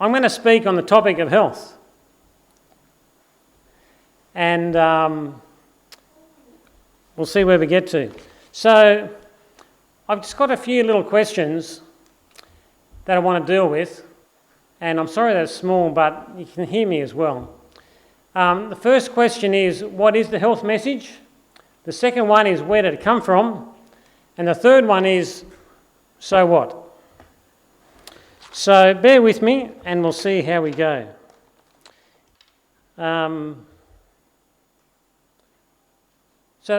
I'm going to speak on the topic of health. And we'll see where we get to. So I've just got a few little questions that I want to deal with. And I'm sorry that it's small, but you can hear me as well. The first question is, what is the health message? The second one is, where did it come from? And the third one is, so what? So bear with me and we'll see how we go. So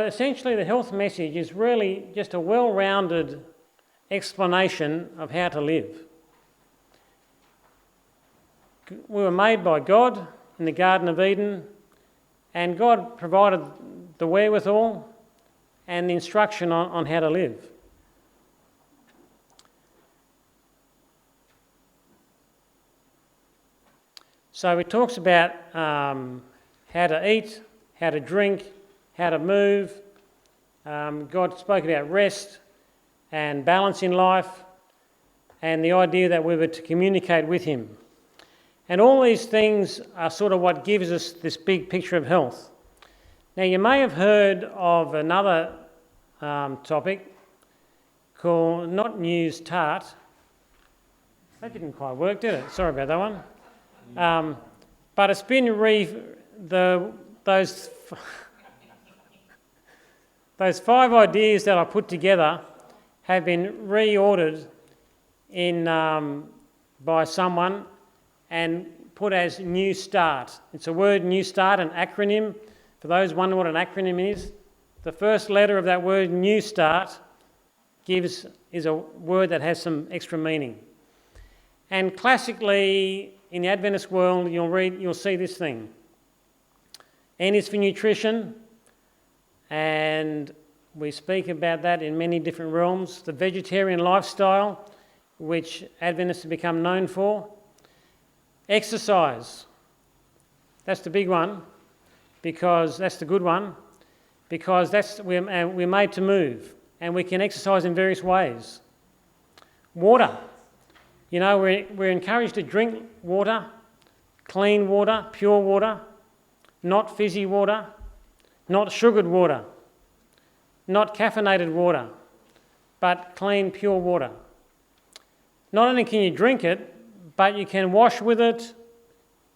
essentially the health message is really just a well-rounded explanation of how to live. We were made by God in the Garden of Eden, and God provided the wherewithal and the instruction on how to live. So it talks about how to eat, how to drink, how to move. God spoke about rest and balance in life and the idea that we were to communicate with Him. And all these things are sort of what gives us this big picture of health. Now, you may have heard of another topic called not news tart. That didn't quite work, did it? Sorry about that one. But it's been those 5 ideas that I put together have been reordered by someone and put as New Start. It's a word, New Start, an acronym. For those wondering what an acronym is, the first letter of that word, New Start, is a word that has some extra meaning. And classically, in the Adventist world, you'll see this thing. N is for nutrition, and we speak about that in many different realms. The vegetarian lifestyle, which Adventists have become known for. Exercise, that's the big one, because that's the good one, because we're made to move, and we can exercise in various ways. Water, we're encouraged to drink water, clean water, pure water, not fizzy water, not sugared water, not caffeinated water, but clean, pure water. Not only can you drink it, but you can wash with it,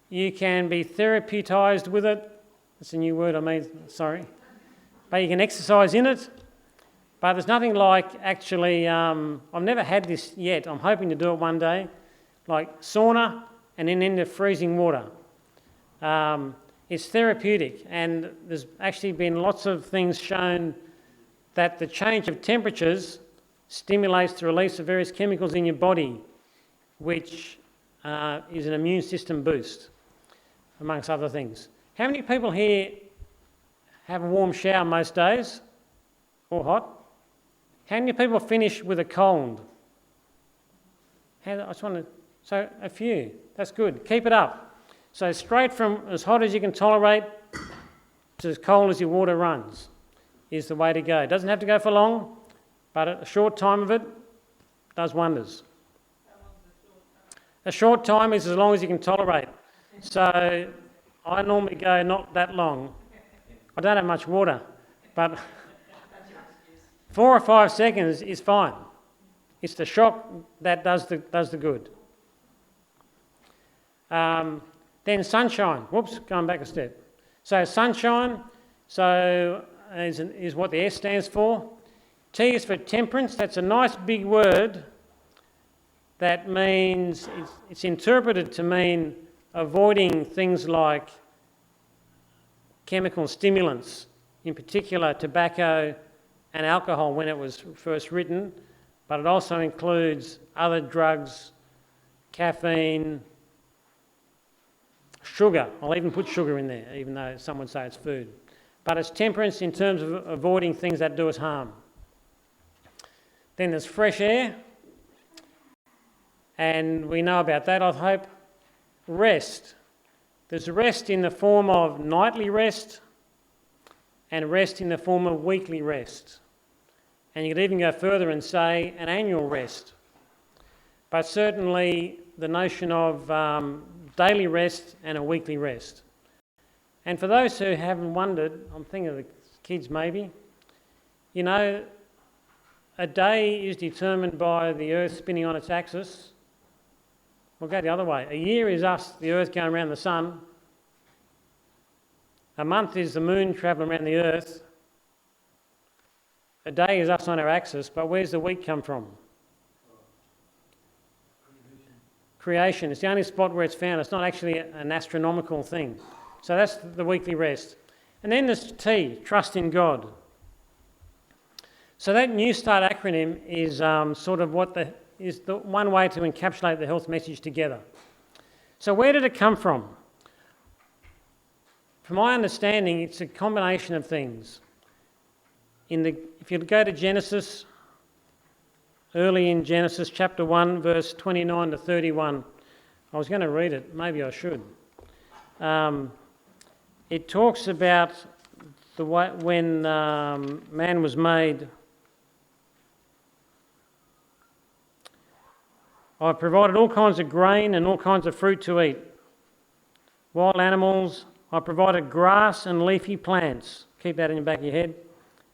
you can be therapeutised with it. That's a new word sorry. But you can exercise in it. But there's nothing like actually, I've never had this yet, I'm hoping to do it one day, like sauna and then into freezing water. It's therapeutic, and there's actually been lots of things shown that the change of temperatures stimulates the release of various chemicals in your body, which is an immune system boost, amongst other things. How many people here have a warm shower most days, or hot? How many people finish with a cold? So a few, that's good, keep it up. So straight from as hot as you can tolerate to as cold as your water runs is the way to go. It doesn't have to go for long, but a short time of it does wonders. A short time is as long as you can tolerate. So I normally go not that long. I don't have much water, but 4 or 5 seconds is fine. It's the shock that does the good. Then sunshine. Whoops, going back a step. So sunshine is what the S stands for. T is for temperance. That's a nice big word that means, it's interpreted to mean avoiding things like chemical stimulants, in particular tobacco and alcohol when it was first written, but it also includes other drugs, caffeine, sugar. I'll even put sugar in there, even though some would say it's food. But it's temperance in terms of avoiding things that do us harm. Then there's fresh air, and we know about that, I hope. Rest. There's rest in the form of nightly rest and rest in the form of weekly rest. And you could even go further and say an annual rest. But certainly the notion of daily rest and a weekly rest. And for those who haven't wondered, I'm thinking of the kids maybe, you know, a day is determined by the Earth spinning on its axis. We'll go the other way. A year is us, the Earth, going around the sun. A month is the moon travelling around the Earth. A day is us on our axis, but where's the week come from? Creation. It's the only spot where it's found. It's not actually an astronomical thing. So that's the weekly rest. And then there's T, trust in God. So that New Start acronym is sort of is the one way to encapsulate the health message together. So where did it come from? From my understanding, it's a combination of things. If you go to Genesis, early in Genesis chapter 1, verse 29 to 31, I was going to read it, maybe I should. It talks about the way when man was made. I provided all kinds of grain and all kinds of fruit to eat. Wild animals, I provided grass and leafy plants. Keep that in the back of your head.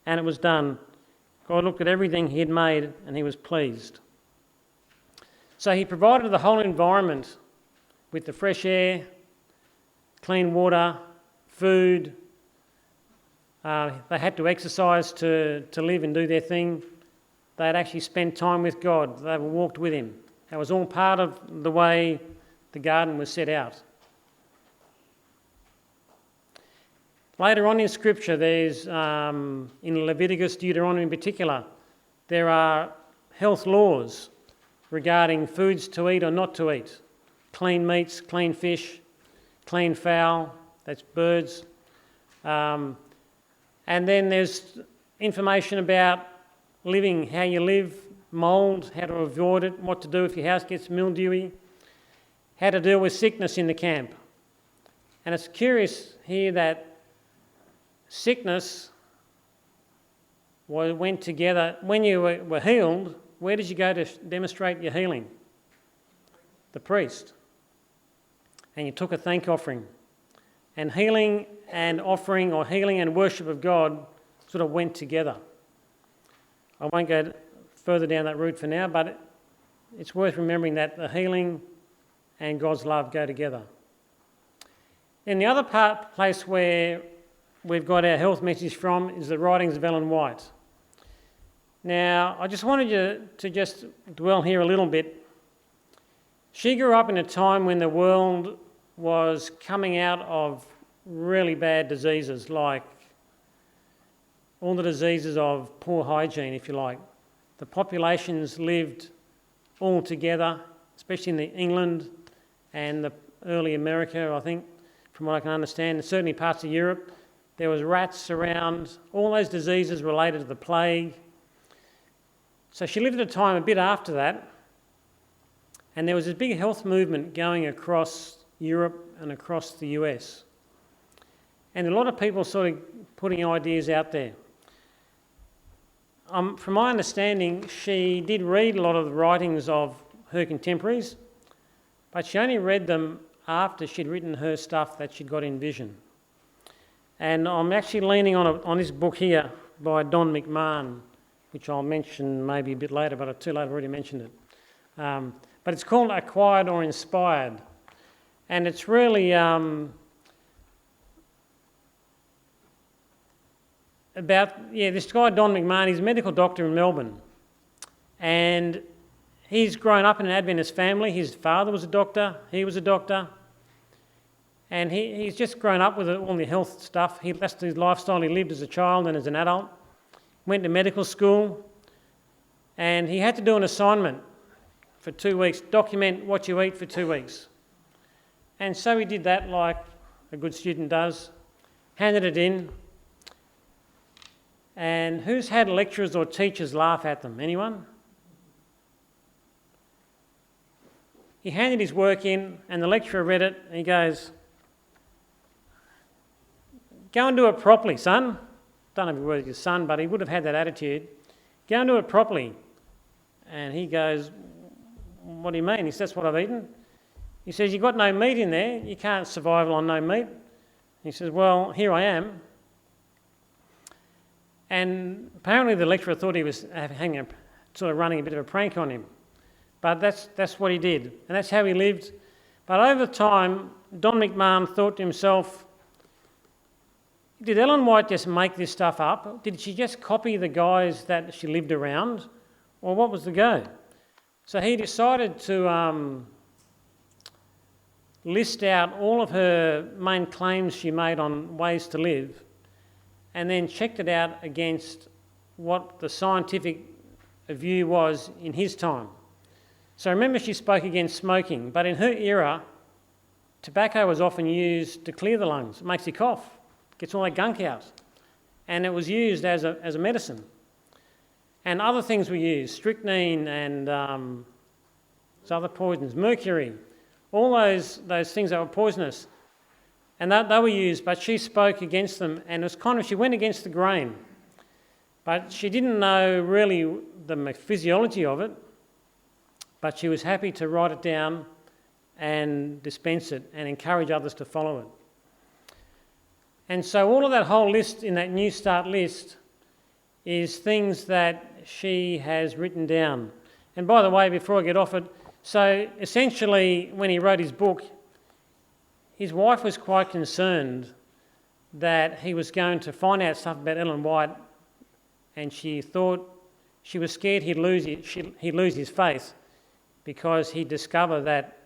And it was done. God looked at everything he had made and he was pleased. So he provided the whole environment with the fresh air, clean water, food. They had to exercise to live and do their thing. They had actually spent time with God. They walked with him. That was all part of the way the garden was set out. Later on in Scripture, there's, in Leviticus, Deuteronomy in particular, there are health laws regarding foods to eat or not to eat. Clean meats, clean fish, clean fowl, that's birds. And then there's information about living, how you live, mould, how to avoid it, what to do if your house gets mildewy, how to deal with sickness in the camp. And it's curious here that sickness went together. When you were healed, where did you go to demonstrate your healing? The priest. And you took a thank offering. And healing and offering, or healing and worship of God, sort of went together. I won't go further down that route for now, but it's worth remembering that the healing and God's love go together. And the other place where we've got our health message from is the writings of Ellen White. Now, I just wanted you to just dwell here a little bit. She grew up in a time when the world was coming out of really bad diseases, like all the diseases of poor hygiene, if you like. The populations lived all together, especially in England and the early America, I think, from what I can understand, and certainly parts of Europe. There was rats around, all those diseases related to the plague. So she lived at a time a bit after that, and there was this big health movement going across Europe and across the US. And a lot of people sort of putting ideas out there. From my understanding, she did read a lot of the writings of her contemporaries, but she only read them after she'd written her stuff that she'd got in vision. And I'm actually leaning on this book here by Don McMahon, which I'll mention maybe a bit later, but it's too late, I've already mentioned it. But it's called Acquired or Inspired. And it's really this guy Don McMahon, he's a medical doctor in Melbourne. And he's grown up in an Adventist family. His father was a doctor, he was a doctor. And he's just grown up with all the health stuff. That's the lifestyle he lived as a child and as an adult. Went to medical school, and he had to do an assignment for 2 weeks, document what you eat for 2 weeks. And so he did that like a good student does, handed it in. And who's had lecturers or teachers laugh at them? Anyone? He handed his work in, and the lecturer read it, and he goes, "Go and do it properly, son." Don't know if he was his son, but he would have had that attitude. "Go and do it properly." And he goes, "What do you mean?" He says, "That's what I've eaten." He says, "You've got no meat in there. You can't survive on no meat." He says, "Well, here I am." And apparently the lecturer thought he was sort of running a bit of a prank on him. But that's what he did, and that's how he lived. But over time, Don McMahon thought to himself, did Ellen White just make this stuff up? Did she just copy the guys that she lived around? Or what was the go? So he decided to list out all of her main claims she made on ways to live, and then checked it out against what the scientific view was in his time. So remember, she spoke against smoking, but in her era, tobacco was often used to clear the lungs. It makes you cough, gets all that gunk out. And it was used as a medicine. And other things were used, strychnine and other poisons, mercury, all those things that were poisonous. And they were used, but she spoke against them, and it was kind of, she went against the grain. But she didn't know really the physiology of it, but she was happy to write it down and dispense it and encourage others to follow it. And so all of that whole list in that New Start list is things that she has written down. And by the way, before I get off it, so essentially when he wrote his book, his wife was quite concerned that he was going to find out stuff about Ellen White, and she thought she was scared he'd lose his faith because he'd discover that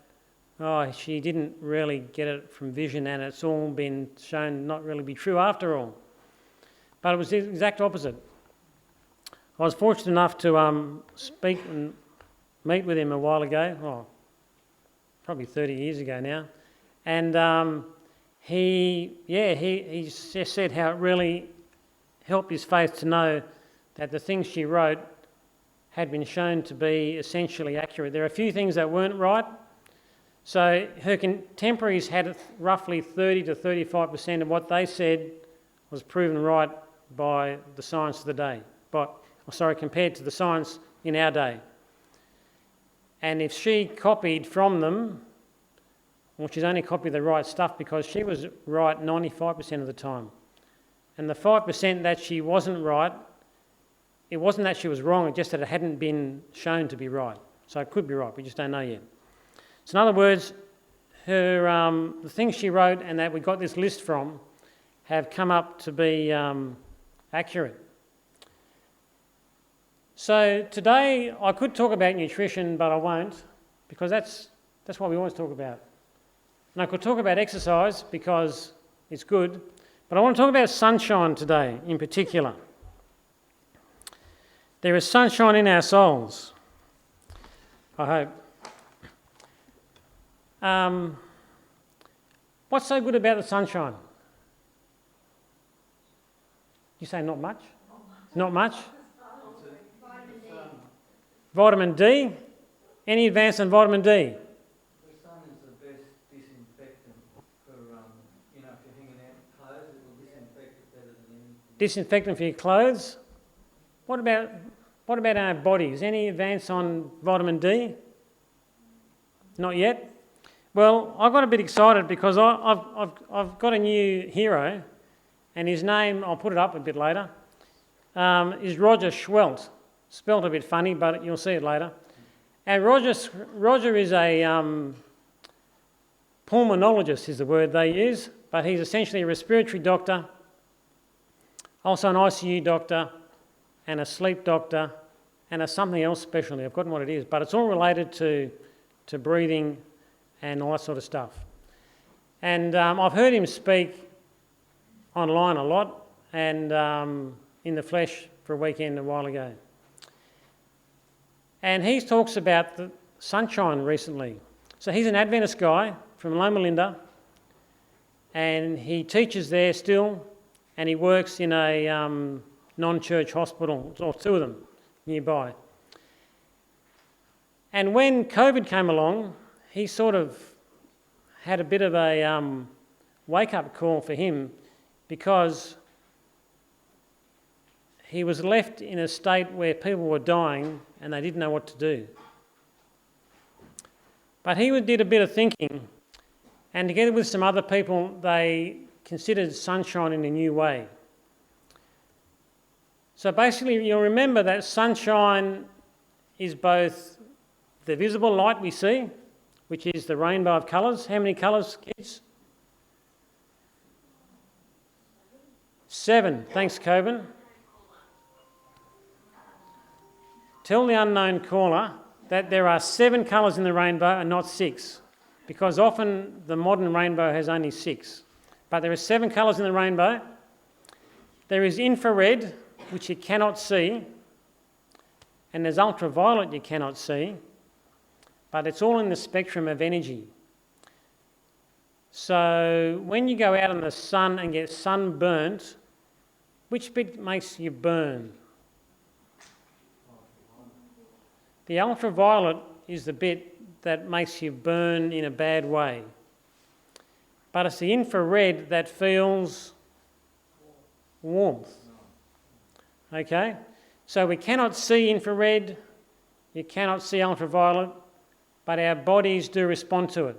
she didn't really get it from vision, and it's all been shown not really be true after all. But it was the exact opposite. I was fortunate enough to speak and meet with him a while ago, probably 30 years ago now, and he just said how it really helped his faith to know that the things she wrote had been shown to be essentially accurate. There are a few things that weren't right. So her contemporaries had roughly 30 to 35% of what they said was proven right by the science of the day, compared to the science in our day. And if she copied from them, well, she's only copied the right stuff because she was right 95% of the time. And the 5% that she wasn't right, it wasn't that she was wrong, it's just that it hadn't been shown to be right. So it could be right, we just don't know yet. So in other words, her the things she wrote and that we got this list from have come up to be accurate. So today I could talk about nutrition, but I won't, because that's what we always talk about. And I could talk about exercise because it's good, but I want to talk about sunshine today in particular. There is sunshine in our souls, I hope. What's so good about the sunshine? You say not much? Not much? Vitamin D? Any advance on vitamin D? The sun is the best disinfectant for, if you're hanging out in clothes, it will disinfect it better than anything. Disinfectant for your clothes? What about our bodies? Any advance on vitamin D? Not yet? Well, I got a bit excited because I've got a new hero, and his name, I'll put it up a bit later, is Roger Schwelt. Spelt a bit funny, but you'll see it later. And Roger is a pulmonologist, is the word they use, but he's essentially a respiratory doctor, also an ICU doctor, and a sleep doctor, and a something else specialty. I've forgotten what it is, but it's all related to breathing and all that sort of stuff. And I've heard him speak online a lot, and in the flesh for a weekend a while ago. And he talks about the sunshine recently. So he's an Adventist guy from Loma Linda, and he teaches there still, and he works in a non-church hospital, or two of them nearby. And when COVID came along, he sort of had a bit of a wake-up call for him, because he was left in a state where people were dying and they didn't know what to do. But he did a bit of thinking, and together with some other people, they considered sunshine in a new way. So basically, you'll remember that sunshine is both the visible light we see, which is the rainbow of colours. How many colours, kids? 7. Thanks, Coben. Tell the unknown caller that there are 7 colours in the rainbow and not 6, because often the modern rainbow has only 6. But there are 7 colours in the rainbow. There is infrared, which you cannot see, and there's ultraviolet you cannot see, but it's all in the spectrum of energy. So when you go out in the sun and get sunburnt, which bit makes you burn? The ultraviolet is the bit that makes you burn in a bad way. But it's the infrared that feels warmth. Okay? So we cannot see infrared, you cannot see ultraviolet, but our bodies do respond to it.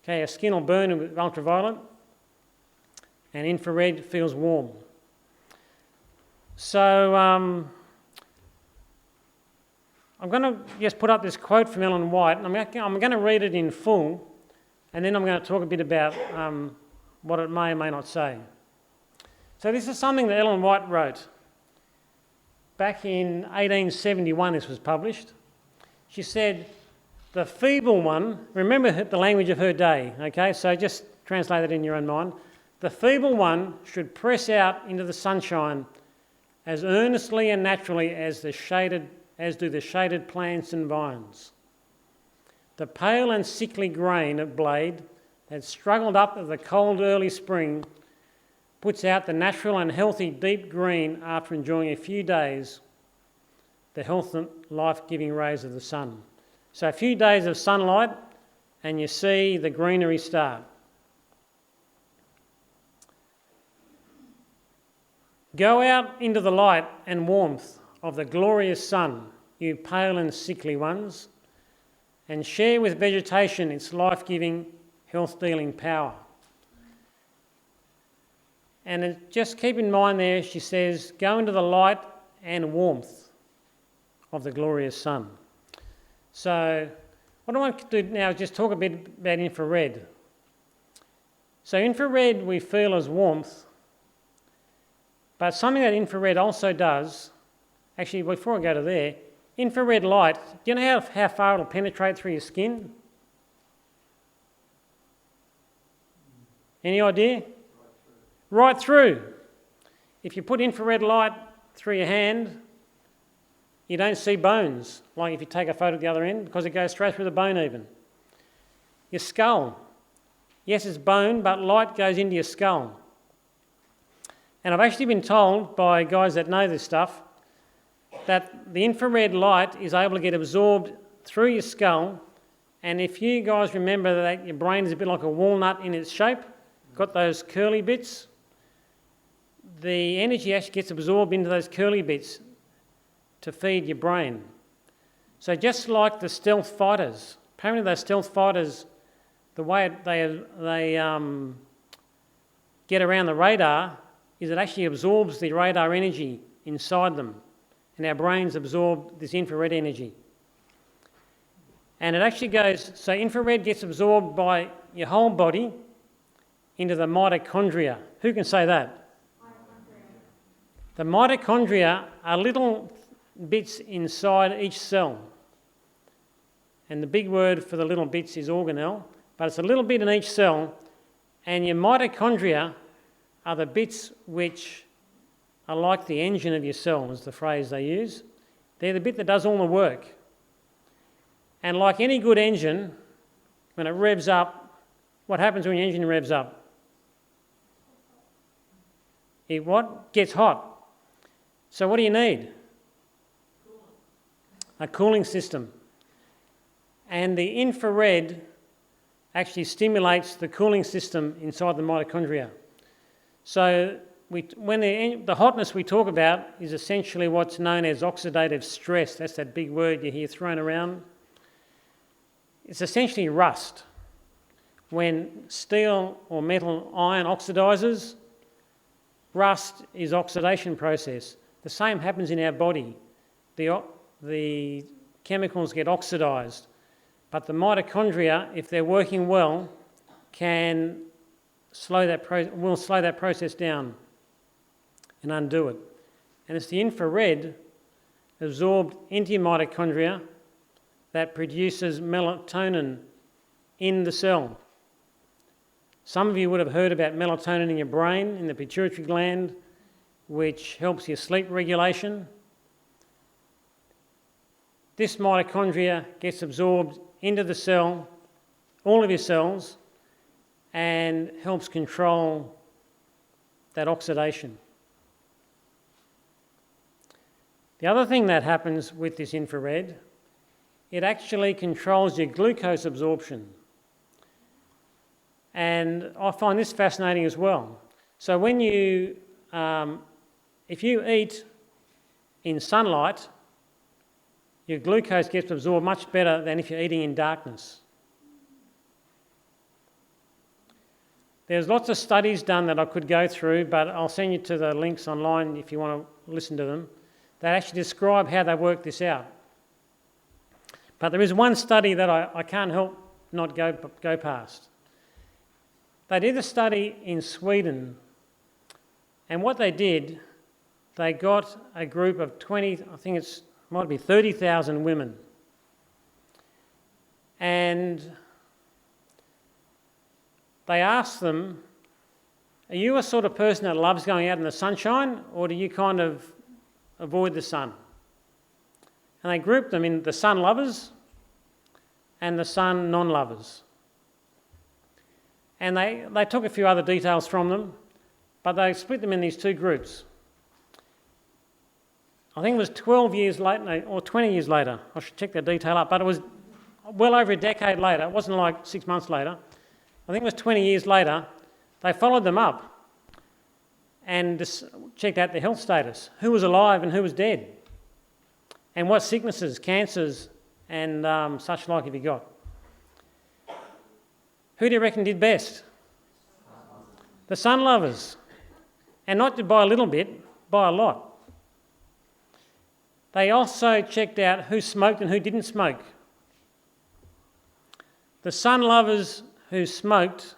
Okay, our skin will burn with ultraviolet, and infrared feels warm. So I'm going to just put up this quote from Ellen White, and I'm going to read it in full, and then I'm going to talk a bit about what it may or may not say. So this is something that Ellen White wrote. Back in 1871 this was published. She said, the feeble one, remember the language of her day, okay, so just translate it in your own mind. The feeble one should press out into the sunshine as earnestly and naturally as do the shaded plants and vines. The pale and sickly grain of blade that struggled up of the cold early spring puts out the natural and healthy deep green after enjoying a few days the health and life-giving rays of the sun. So a few days of sunlight and you see the greenery start. Go out into the light and warmth of the glorious sun, you pale and sickly ones, and share with vegetation its life-giving, health-dealing power. And just keep in mind there, she says, go into the light and warmth of the glorious sun. So what I want to do now is just talk a bit about infrared. So infrared we feel as warmth, but something that infrared also does, actually before I go to there, infrared light, do you know how far it'll penetrate through your skin? Any idea? Right through. If you put infrared light through your hand, you don't see bones, like if you take a photo at the other end, because it goes straight through the bone even. Your skull. Yes, it's bone, but light goes into your skull. And I've actually been told by guys that know this stuff that the infrared light is able to get absorbed through your skull, and if you guys remember that your brain is a bit like a walnut in its shape, got those curly bits, the energy actually gets absorbed into those curly bits to feed your brain. So just like the stealth fighters, apparently those stealth fighters, the way they get around the radar is it actually absorbs the radar energy inside them, and our brains absorb this infrared energy. And it actually goes, so infrared gets absorbed by your whole body into the mitochondria. Who can say that? The mitochondria are little bits inside each cell. And the big word for the little bits is organelle, but it's a little bit in each cell, and your mitochondria are the bits which are like the engine of your cell, is the phrase they use. They're the bit that does all the work. And like any good engine, when it revs up, what happens when your engine revs up? It what? Gets hot. So what do you need? A cooling system. And the infrared actually stimulates the cooling system inside the mitochondria. So when the hotness we talk about is essentially what's known as oxidative stress. That's that big word you hear thrown around. It's essentially rust. When steel or metal iron oxidises, rust is oxidation process. The same happens in our body. The chemicals get oxidised, but the mitochondria, if they're working well, will slow that process down and undo it. And it's the infrared absorbed into your mitochondria that produces melatonin in the cell. Some of you would have heard about melatonin in your brain, in the pituitary gland, which helps your sleep regulation. This mitochondria gets absorbed into the cell, all of your cells, and helps control that oxidation. The other thing that happens with this infrared, it actually controls your glucose absorption. And I find this fascinating as well. So when if you eat in sunlight, your glucose gets absorbed much better than if you're eating in darkness. There's lots of studies done that I could go through, but I'll send you to the links online if you want to listen to them, that actually describe how they work this out. But there is one study that I can't help not go past. They did a study in Sweden, and what they did, they got a group of 30,000 women, and they asked them, are you a sort of person that loves going out in the sunshine, or do you kind of avoid the sun? And they grouped them in the sun lovers and the sun non-lovers. And they took a few other details from them, but they split them in these two groups. I think it was 12 years later, or 20 years later, I should check the detail up, but it was well over a decade later, it wasn't like 6 months later, I think it was 20 years later, they followed them up and just checked out their health status, who was alive and who was dead, and what sicknesses, cancers and such like have you got. Who do you reckon did best? The sun lovers. And not by a little bit, by a lot. They also checked out who smoked and who didn't smoke. The sun lovers who smoked,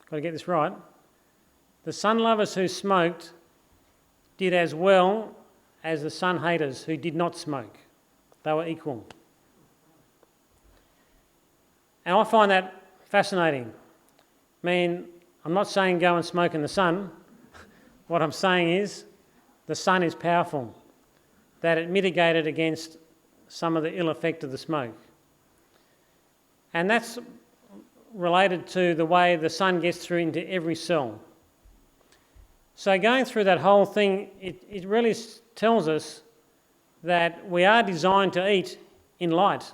got to get this right, the sun lovers who smoked did as well as the sun haters who did not smoke. They were equal. And I find that fascinating. I mean, I'm not saying go and smoke in the sun. What I'm saying is the sun is powerful, that it mitigated against some of the ill effect of the smoke. And that's related to the way the sun gets through into every cell. So going through that whole thing, it really tells us that we are designed to eat in light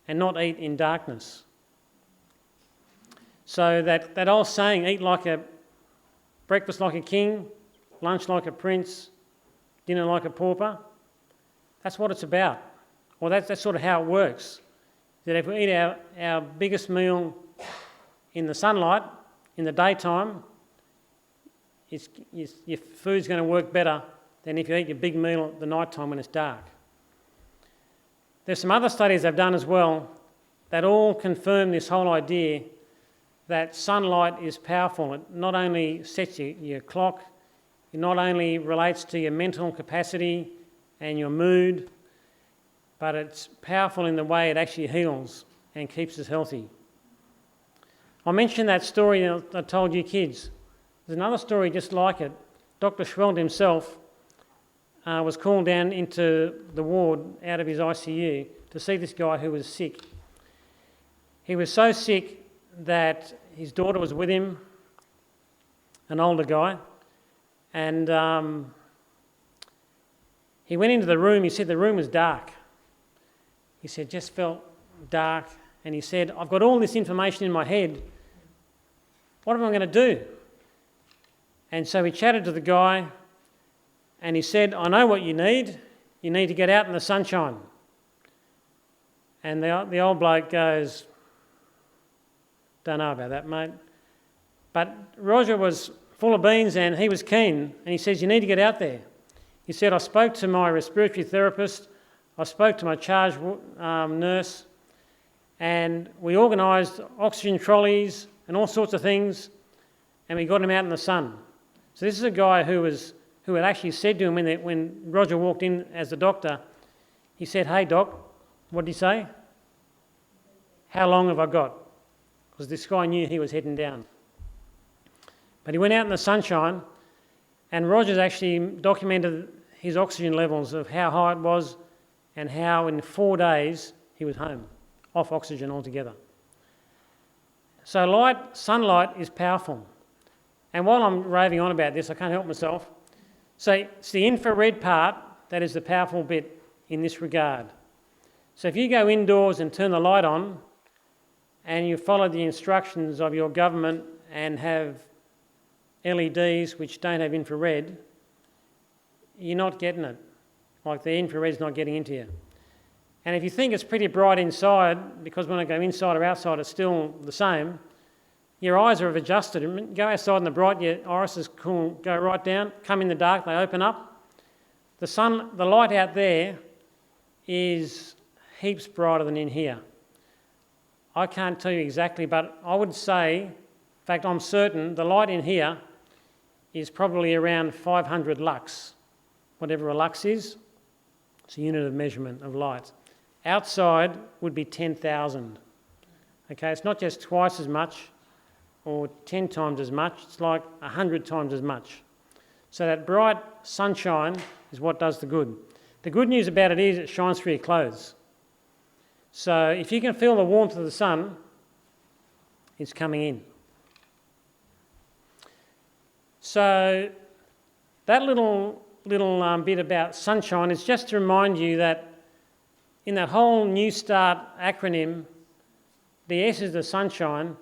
and not eat in darkness. So that old saying, breakfast like a king, lunch like a prince, dinner like a pauper, that's what it's about. Or that's sort of how it works. That if we eat our biggest meal in the sunlight, in the daytime, your food's going to work better than if you eat your big meal at the night time when it's dark. There's some other studies they've done as well that all confirm this whole idea that sunlight is powerful. It not only sets your clock, it not only relates to your mental capacity and your mood, but it's powerful in the way it actually heals and keeps us healthy. I mentioned that story I told you kids. There's another story just like it. Dr. Schweld himself was called down into the ward out of his ICU to see this guy who was sick. He was so sick that his daughter was with him, an older guy, and he went into the room. He said the room was dark. He said, just felt dark, and he said, I've got all this information in my head. What am I going to do? And so he chatted to the guy, and he said, I know what you need. You need to get out in the sunshine. And the old bloke goes, don't know about that, mate. But Roger was full of beans and he was keen, and he says, you need to get out there. He said, I spoke to my respiratory therapist, I spoke to my charge nurse, and we organised oxygen trolleys and all sorts of things, and we got him out in the sun. So this is a guy who had actually said to him when Roger walked in as the doctor, he said, hey doc, what did he say? How long have I got? Because this guy knew he was heading down. But he went out in the sunshine, and Roger's actually documented his oxygen levels of how high it was and how in 4 days he was home, off oxygen altogether. So sunlight is powerful. And while I'm raving on about this, I can't help myself. So it's the infrared part that is the powerful bit in this regard. So if you go indoors and turn the light on and you follow the instructions of your government and have LEDs which don't have infrared, you're not getting it. Like the infrared's not getting into you. And if you think it's pretty bright inside, because when I go inside or outside it's still the same, your eyes are adjusted. Go outside in the bright, your irises go right down, come in the dark, they open up. The light out there is heaps brighter than in here. I can't tell you exactly, but I would say, in fact I'm certain, the light in here is probably around 500 lux, whatever a lux is. It's a unit of measurement of light. Outside would be 10,000. Okay, it's not just twice as much or 10 times as much, it's like 100 times as much. So that bright sunshine is what does the good. The good news about it is it shines through your clothes. So if you can feel the warmth of the sun, it's coming in. So that little bit about sunshine is just to remind you that in that whole New Start acronym, the S is the sunshine,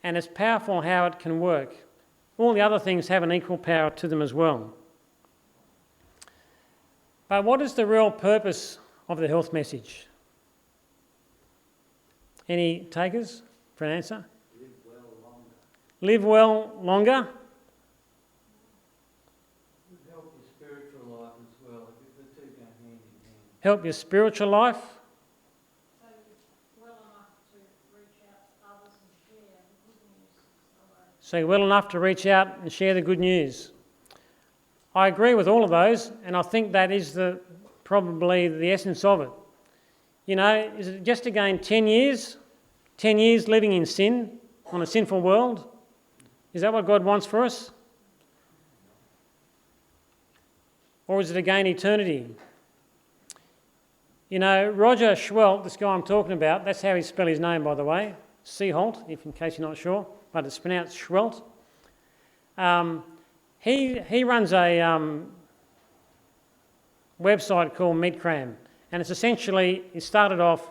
and it's powerful how it can work. All the other things have an equal power to them as well. But what is the real purpose of the health message? Any takers for an answer? Live well longer. Live well longer? Help your spiritual life as well. The two go hand in hand. Help your spiritual life? So well enough to reach out to others and share the good news. So you're well enough to reach out and share the good news. I agree with all of those, and I think that is probably the essence of it. You know, is it just to gain 10 years? 10 years living in sin on a sinful world? Is that what God wants for us? Or is it to gain eternity? You know, Roger Schwelt, this guy I'm talking about, that's how he spell his name, by the way, Seaholt, in case you're not sure, but it's pronounced Schwelt. He runs a website called MedCram, and it's essentially, he started off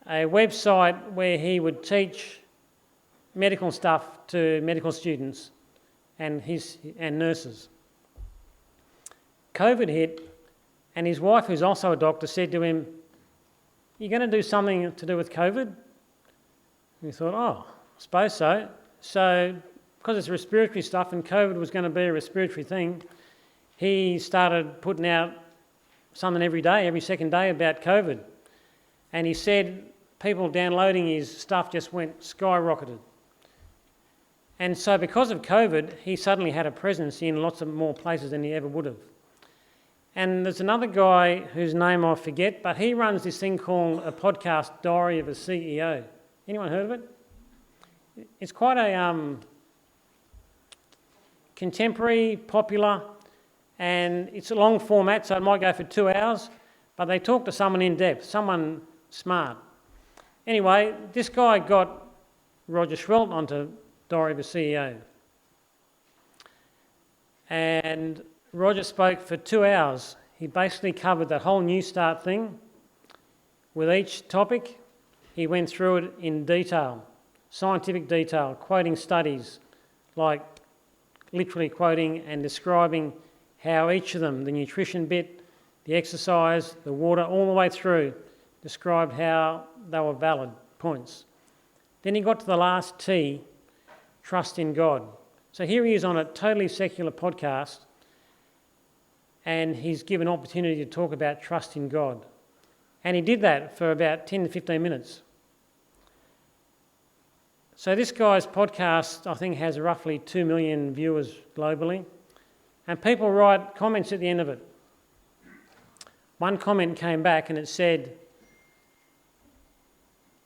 a website where he would teach medical stuff to medical students and nurses. COVID hit, and his wife, who's also a doctor, said to him, "You're going to do something to do with COVID?" And he thought, "Oh, I suppose so." So, because it's respiratory stuff and COVID was going to be a respiratory thing, he started putting out something every day, every second day about COVID. And he said people downloading his stuff just went skyrocketed. And so because of COVID, he suddenly had a presence in lots of more places than he ever would have. And there's another guy whose name I forget, but he runs this thing called a podcast, Diary of a CEO. Anyone heard of it? It's quite a contemporary, popular, and it's a long format, so it might go for 2 hours, but they talk to someone in depth, someone smart. Anyway, this guy got Roger Schwelt onto Diary of a CEO. And Roger spoke for 2 hours. He basically covered that whole New Start thing. With each topic, he went through it in detail, scientific detail, quoting studies, like literally quoting and describing how each of them, the nutrition bit, the exercise, the water, all the way through, described how they were valid points. Then he got to the last T, trust in God. So here he is on a totally secular podcast, and he's given opportunity to talk about trust in God. And he did that for about 10 to 15 minutes. So this guy's podcast, I think, has roughly 2 million viewers globally. And people write comments at the end of it. One comment came back and it said,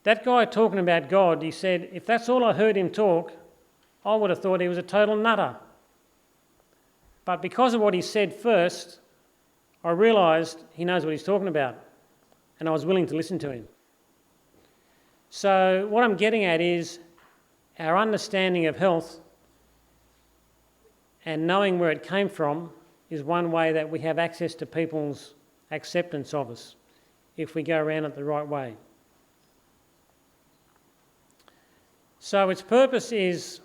that guy talking about God, he said, if that's all I heard him talk, I would have thought he was a total nutter. But because of what he said first, I realised he knows what he's talking about, and I was willing to listen to him. So what I'm getting at is our understanding of health and knowing where it came from is one way that we have access to people's acceptance of us if we go around it the right way. So its purpose is,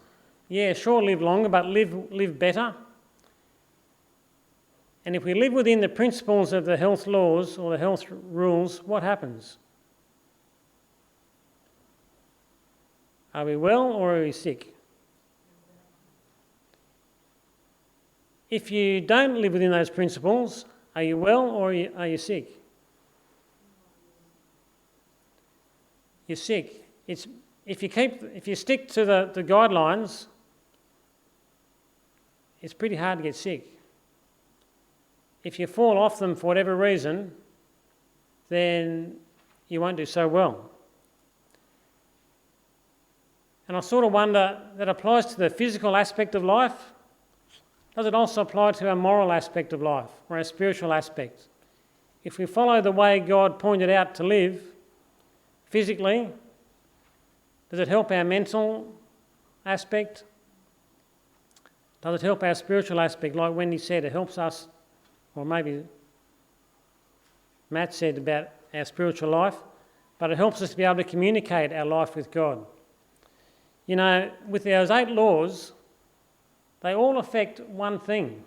sure, live longer, but live better. And if we live within the principles of the health laws or the health rules, what happens? Are we well or are we sick? If you don't live within those principles, are you well or are you sick? You're sick. If you stick to the guidelines, it's pretty hard to get sick. If you fall off them for whatever reason, then you won't do so well. And I sort of wonder, that applies to the physical aspect of life. Does it also apply to our moral aspect of life or our spiritual aspect? If we follow the way God pointed out to live physically, does it help our mental aspect? Does it help our spiritual aspect? Like Wendy said, it helps us, or maybe Matt said about our spiritual life, but it helps us to be able to communicate our life with God. You know, with those 8 laws, they all affect one thing.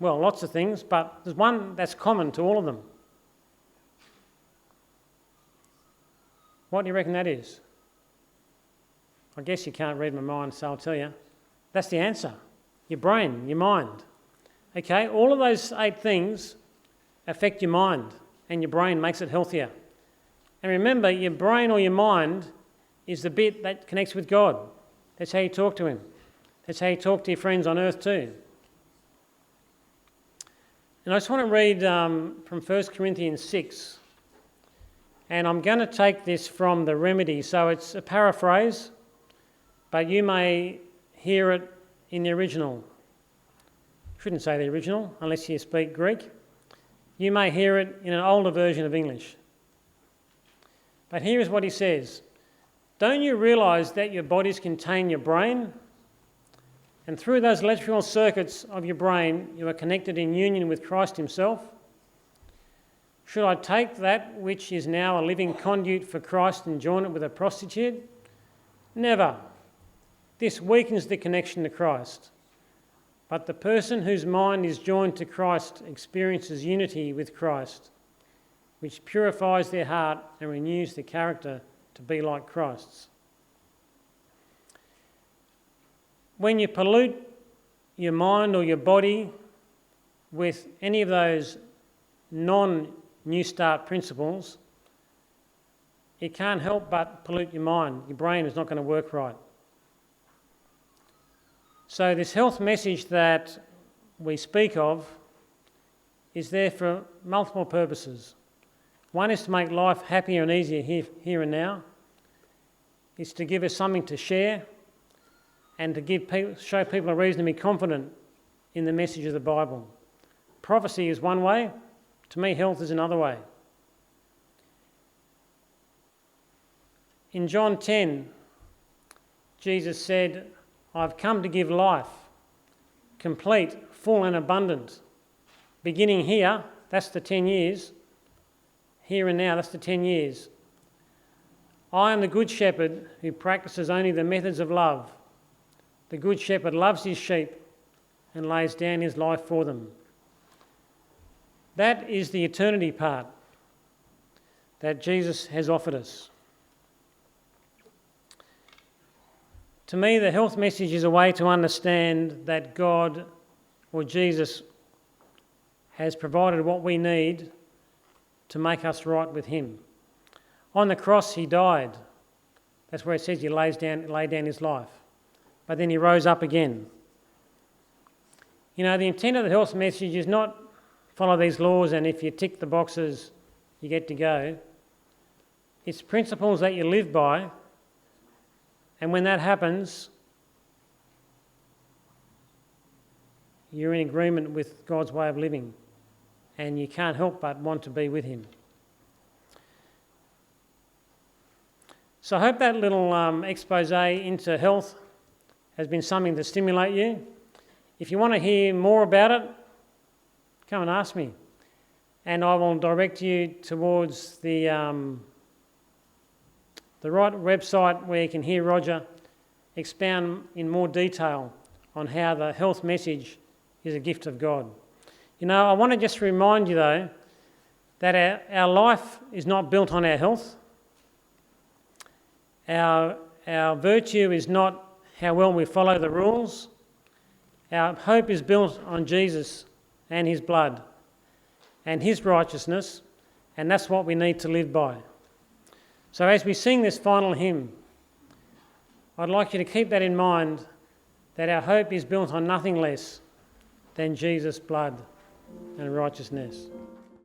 Well, lots of things, but there's one that's common to all of them. What do you reckon that is? I guess you can't read my mind, so I'll tell you. That's the answer. Your brain, your mind. Okay, all of those 8 things affect your mind, and your brain makes it healthier. And remember, your brain or your mind is the bit that connects with God. That's how you talk to him. That's how you talk to your friends on earth too. And I just want to read from 1 Corinthians 6. And I'm going to take this from the Remedy. So it's a paraphrase, but you may hear it in the original. Shouldn't say the original unless you speak Greek. You may hear it in an older version of English. But here is what he says. Don't you realise that your bodies contain your brain? And through those electrical circuits of your brain, you are connected in union with Christ himself. Should I take that which is now a living conduit for Christ and join it with a prostitute? Never. This weakens the connection to Christ. But the person whose mind is joined to Christ experiences unity with Christ, which purifies their heart and renews the character to be like Christ's. When you pollute your mind or your body with any of those non-New Start principles, it can't help but pollute your mind. Your brain is not going to work right. So this health message that we speak of is there for multiple purposes. One is to make life happier and easier here and now. It's to give us something to share and to show people a reason to be confident in the message of the Bible. Prophecy is one way. To me, health is another way. In John 10, Jesus said, I've come to give life, complete, full and abundant. Beginning here, that's the 10 years. Here and now, that's the 10 years. I am the good shepherd who practices only the methods of love. The good shepherd loves his sheep and lays down his life for them. That is the eternity part. that Jesus has offered us. To me, the health message is a way to understand that God or Jesus has provided what we need to make us right with him. On the cross, he died. That's where it says he laid down his life. But then he rose up again. You know, the intent of the health message is not follow these laws and if you tick the boxes, you get to go. It's principles that you live by, and when that happens, you're in agreement with God's way of living, and you can't help but want to be with him. So I hope that little expose into health has been something to stimulate you. If you want to hear more about it, come and ask me, and I will direct you towards the right website where you can hear Roger expound in more detail on how the health message is a gift of God. You know, I want to just remind you though that our life is not built on our health. Our virtue is not how well we follow the rules. Our hope is built on Jesus and his blood and his righteousness, and that's what we need to live by. So as we sing this final hymn, I'd like you to keep that in mind, that our hope is built on nothing less than Jesus' blood and righteousness.